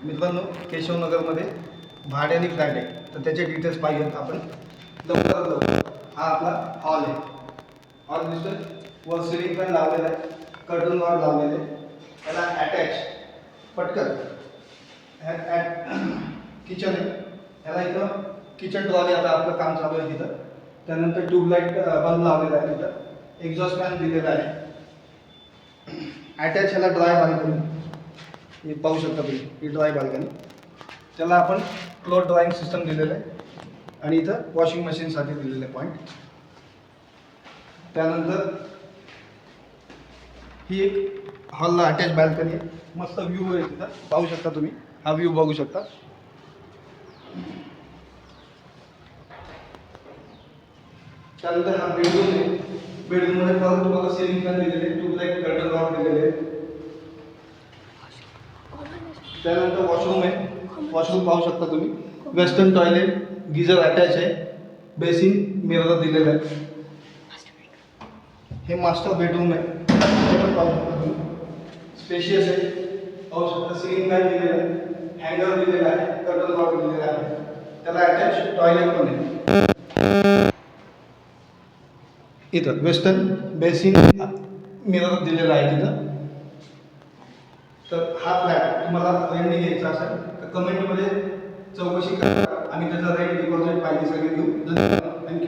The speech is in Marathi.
मित्रांनो, केशवनगरमध्ये भाड्याने फ्लॅट आहे, तर त्याचे डिटेल्स पाहिजेत आपण लवकरात लवकर. हा आपला हॉल आहे. हॉल दिसतोय, वर सिलिंग फॅन लावलेला आहे, कर्टन रॉड लावलेले आहे, त्याला अटॅच पटकन किचन आहे. त्याला इथं किचन ट्रॉली आता आपलं काम चालू आहे तिथं. त्यानंतर ट्यूबलाईट बल्ब लावलेला आहे तिथं, एक्झॉस्ट फॅन दिलेला आहे. अटॅच ह्याला ड्राय बाल्कनी, हे पाहू शकता तुम्ही, ही ड्राय बाल्कनी. त्याला आपण क्लोथ ड्राईंग सिस्टम दिलेलं आहे आणि इथं वॉशिंग मशीनसाठी दिलेलं आहे पॉईंट. त्यानंतर ही एक हॉलला अटॅच बाल्कनी आहे, मस्त व्ह्यू आहे तिथं, पाहू शकता तुम्ही. हा व्ह्यू बघू शकता. त्यानंतर हा बेडरूम आहे. बेडरूममध्ये परत तुम्हाला सिलिंग फॅन दिलेले आहे, ट्यूबलाईट कर्टन रॉड दिलेले आहे. त्यानंतर वॉशरूम आहे. वॉशरूम पाहू शकता तुम्ही, वेस्टर्न टॉयलेट, गिझर अटॅच आहे, बेसिन मिरर दिलेलं आहे. हे मास्टर बेडरूम आहे, हे पण पाहू शकता तुम्ही, स्पेशियस आहे, पाहू शकता. सिलिंग फॅन दिलेला आहे, हँगर दिलेला आहे, कर्टन रॉड दिलेला आहे, त्याला अटॅच टॉयलेट पण आहे. इथं वेस्टर्न बेसिन मिरर दिलेला आहे तिथं. तर हा फ्लॅट तुम्हाला रेंटने घ्यायचा असेल तर कमेंटमध्ये चौकशी करा आणि त्याचा रेंट डिपॉझिट पाहिजे सगळे देऊ. धन्यवाद. थँक्यू.